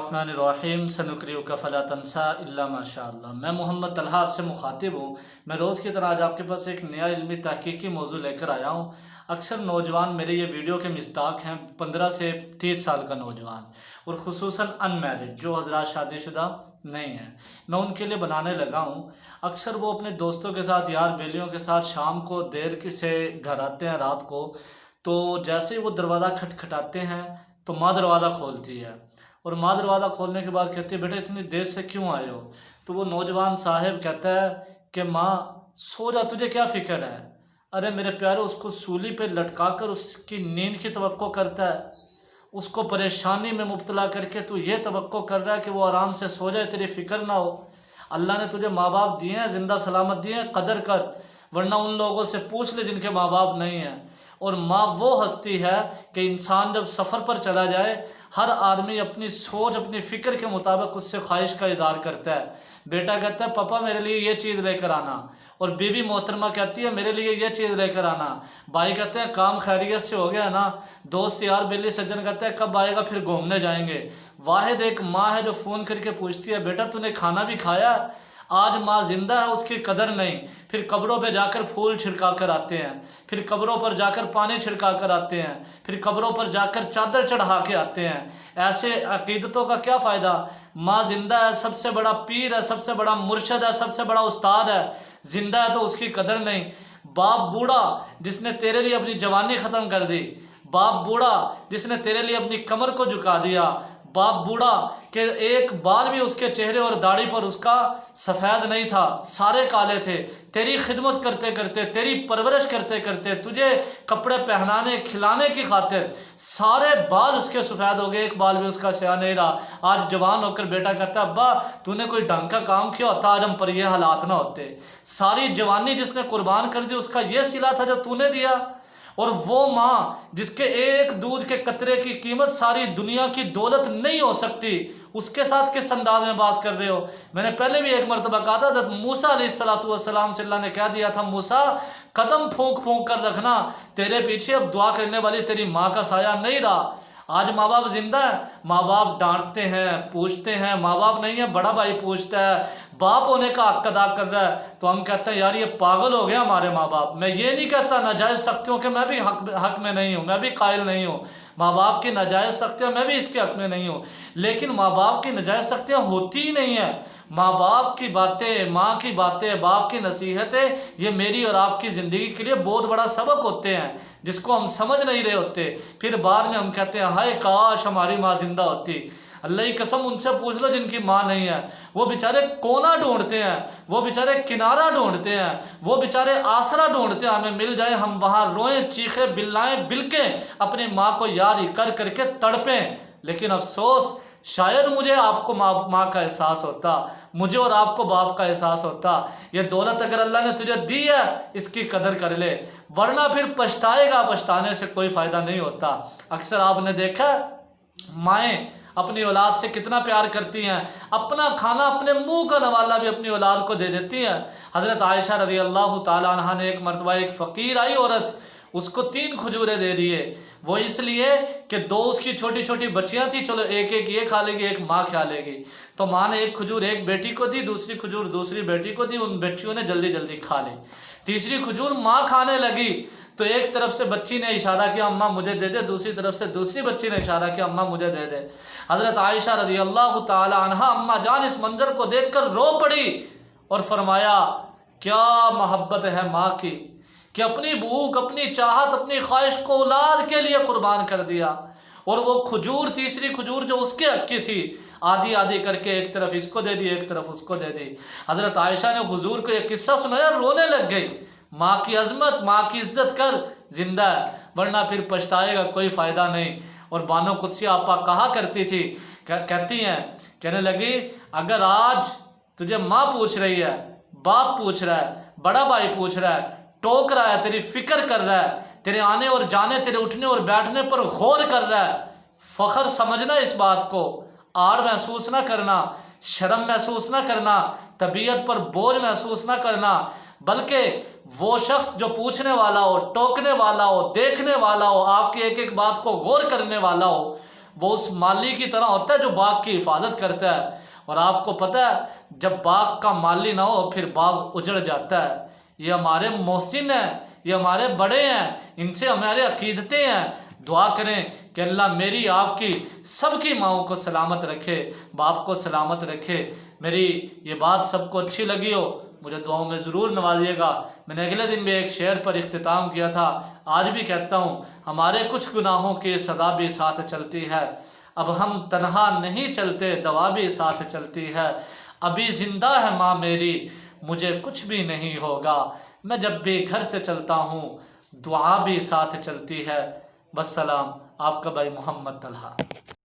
बिस्मिल्लाहिर्रहमानिर्रहीम सनुक़रिउका फ़ला तंसा इल्ला माशाअल्लाह। मैं मोहम्मद तलहा आपसे मुखातिब हूँ। मैं रोज़ की तरह आज आपके पास एक नया इल्मी तहक़ीक़ी मौजू लेकर आया हूँ। अक्सर नौजवान मेरे ये वीडियो के मिस्दाक़ हैं, 15 से 30 साल का नौजवान, और ख़ुसूसन अनमैरिड जो हज़रात शादीशुदा नहीं हैं। मैं उनके लिए बनाने लगा हूँ। अक्सर वो अपने दोस्तों के साथ, यार बेलियों के साथ शाम को देर से घर आते हैं रात को, तो जैसे ही वो दरवाज़ा खटखटाते हैं तो माँ दरवाज़ा खोलती है, और माँ दरवाज़ा खोलने के बाद कहती है, बेटा इतनी देर से क्यों आए हो? तो वो नौजवान साहब कहता है कि माँ सो जा, तुझे क्या फ़िक्र है? अरे मेरे प्यारे, उसको सूली पे लटका कर उसकी नींद की तवक्को करता है, उसको परेशानी में मुब्तला करके तू ये तवक्को कर रहा है कि वो आराम से सो जाए, तेरी फ़िक्र ना हो। अल्लाह ने तुझे माँ बाप दिए हैं, ज़िंदा सलामत दिए हैं, कदर कर, वरना उन लोगों से पूछ ले जिनके माँ बाप नहीं हैं। और माँ वो हस्ती है कि इंसान जब सफ़र पर चला जाए, हर आदमी अपनी सोच, अपनी फ़िक्र के मुताबिक उससे ख्वाहिश का इज़हार करता है। बेटा कहता है पापा मेरे लिए ये चीज़ लेकर आना, और बीवी मोहतरमा कहती है मेरे लिए ये चीज़ लेकर आना। भाई कहते हैं काम खैरियत से हो गया ना? दोस्त यार बेली सज्जन कहता है कब आएगा, फिर घूमने जाएंगे। वाहिद एक माँ है जो फ़ोन करके पूछती है बेटा तूने खाना भी खाया? आज माँ ज़िंदा है, उसकी कदर नहीं। फिर कब्रों पे जाकर फूल छिड़का कर आते हैं, फिर कब्रों पर जाकर पानी छिड़का कर आते हैं, फिर कब्रों पर जाकर चादर चढ़ा के आते हैं। ऐसे अकीदतों का क्या फ़ायदा? माँ ज़िंदा है, सबसे बड़ा पीर है, सबसे बड़ा मुर्शद है, सबसे बड़ा उस्ताद है, ज़िंदा है तो उसकी कदर नहीं। बाप बूढ़ा जिसने तेरे लिए अपनी जवानी ख़त्म कर दी, बाप बूढ़ा जिसने तेरे लिए अपनी कमर को झुका दिया, बाप बूढ़ा कि एक बाल भी उसके चेहरे और दाढ़ी पर उसका सफ़ेद नहीं था, सारे काले थे। तेरी खिदमत करते करते, तेरी परवरिश करते करते, तुझे कपड़े पहनाने खिलाने की खातिर सारे बाल उसके सफ़ेद हो गए, एक बाल भी उसका स्याह नहीं रहा। आज जवान होकर बेटा कहता है अब्बा तूने कोई ढंग का काम किया होता, आज हम पर ये हालात ना होते। सारी जवानी जिसने कुर्बान कर दी उसका ये सिला था जो तूने दिया। और वो माँ जिसके एक दूध के कतरे की कीमत सारी दुनिया की दौलत नहीं हो सकती, उसके साथ किस अंदाज में बात कर रहे हो? मैंने पहले भी एक मरतबा कहा था, हज़रत मूसा अलैहिस्सलाम से अल्लाह ने कह दिया था मूसा कदम फूंक फूंक कर रखना, तेरे पीछे अब दुआ करने वाली तेरी माँ का साया नहीं रहा। आज माँ बाप ज़िंदा है, माँ बाप डांटते हैं, पूछते हैं, माँ बाप नहीं है बड़ा भाई पूछता है, बाप होने का हक अदा कर रहा है, तो हम कहते हैं यार ये पागल हो गया हमारे माँ बाप। मैं ये नहीं कहता नाजायज़ सख्तियों के मैं भी हक में नहीं हूँ, मैं भी कायल नहीं हूँ। माँ बाप की नाजायज़ सख्तियाँ मैं भी इसके हक में नहीं हूँ, लेकिन माँ बाप की नाजायज़ सख्तियाँ होती ही नहीं है। माँ बाप की बातें, माँ की बातें, बाप की नसीहतें, ये मेरी और आपकी ज़िंदगी के लिए बहुत बड़ा सबक होते हैं जिसको हम समझ नहीं रहे होते। फिर बाद में हम कहते हैं हाय काश हमारी माँ ज़िंदा होती। अल्लाह की कसम उनसे पूछ लो जिनकी माँ नहीं है, वो बेचारे कोना ढूंढते हैं, वो बेचारे किनारा ढूंढते हैं, वो बेचारे आसरा ढूंढते हैं, हमें मिल जाए हम वहाँ रोएं, चीखें, बिल्लाएं, बिलकें, अपनी माँ को याद कर करके तड़पें। लेकिन अफसोस शायद मुझे आपको माँ का एहसास होता, मुझे और आपको बाप का एहसास होता। ये दौलत अगर अल्लाह ने तुझे दी है इसकी कदर कर ले, वरना फिर पछताएगा, पछताने से कोई फ़ायदा नहीं होता। अक्सर आपने देखा माएँ अपनी औलाद से कितना प्यार करती हैं, अपना खाना, अपने मुंह का नवाला भी अपनी औलाद को दे देती हैं। हज़रत आयशा रज़ी अल्लाह ताला अन्हा ने एक मरतबा, एक फ़कीर आई औरत, उसको 3 खजूरें दे दिए। वो इसलिए कि 2 उसकी छोटी छोटी बच्चियां थी, चलो एक एक ये खा लेगी, एक माँ खा लेगी। तो माँ ने एक खजूर एक बेटी को दी, दूसरी खजूर दूसरी बेटी को दी, उन बच्चियों ने जल्दी जल्दी खा ली। तीसरी खजूर माँ खाने लगी तो एक तरफ से बच्ची ने इशारा किया अम्मा मुझे दे दे, दूसरी तरफ से दूसरी बच्ची ने इशारा किया अम्मा मुझे दे दे। हज़रत आयशा रज़ी अल्लाह ताला अन्हा अम्मा जान इस मंज़र को देखकर रो पड़ी और फरमाया क्या मोहब्बत है माँ की कि अपनी भूख, अपनी चाहत, अपनी ख्वाहिश को औलाद के लिए कुर्बान कर दिया। और वो खजूर, तीसरी खजूर जो उसके हक की थी, आधी आधी करके एक तरफ इसको दे दी, एक तरफ उसको दे दी। हज़रत आयशा ने हुजूर को यह किस्सा सुनाया, रोने लग गई। माँ की अज़मत, माँ की इज़्ज़त कर, ज़िंदा है, वरना फिर पछताएगा, कोई फ़ायदा नहीं। और बानो कुदसी आपा कहा करती थी, कहती हैं, कहने लगी अगर आज तुझे माँ पूछ रही है, बाप पूछ रहा है, बड़ा भाई पूछ रहा है, टोक रहा है, तेरी फ़िक्र कर रहा है, तेरे आने और जाने, तेरे उठने और बैठने पर गौर कर रहा है, फ़ख्र समझना इस बात को, आड़ महसूस ना करना, शर्म महसूस ना करना, तबीयत पर बोझ महसूस ना करना, बल्कि वो शख्स जो पूछने वाला हो, टोकने वाला हो, देखने वाला हो, आपकी एक एक बात को गौर करने वाला हो, وہ اس مالی کی طرح ہوتا ہے جو باغ کی حفاظت کرتا ہے، اور آپ کو پتہ ہے جب باغ کا مالی نہ ہو پھر باغ اجڑ جاتا ہے۔ یہ ہمارے محسن ہیں، یہ ہمارے بڑے ہیں، ان سے ہمارے عقیدتیں ہیں۔ دعا کریں کہ اللہ میری آپ کی سب کی ماؤں کو سلامت رکھے، باپ کو سلامت رکھے۔ میری یہ بات سب کو اچھی لگی ہو مجھے دعاؤں میں ضرور نوازیے گا۔ میں نے اگلے دن بھی ایک شعر پر اختتام کیا تھا، آج بھی کہتا ہوں، ہمارے کچھ گناہوں کی سزا بھی ساتھ چلتی ہے، اب ہم تنہا نہیں چلتے، دوا بھی ساتھ چلتی ہے، ابھی زندہ ہے ماں میری، مجھے کچھ بھی نہیں ہوگا، میں جب بھی گھر سے چلتا ہوں دعا بھی ساتھ چلتی ہے۔ والسلام، آپ کا بھائی محمد طلحہ۔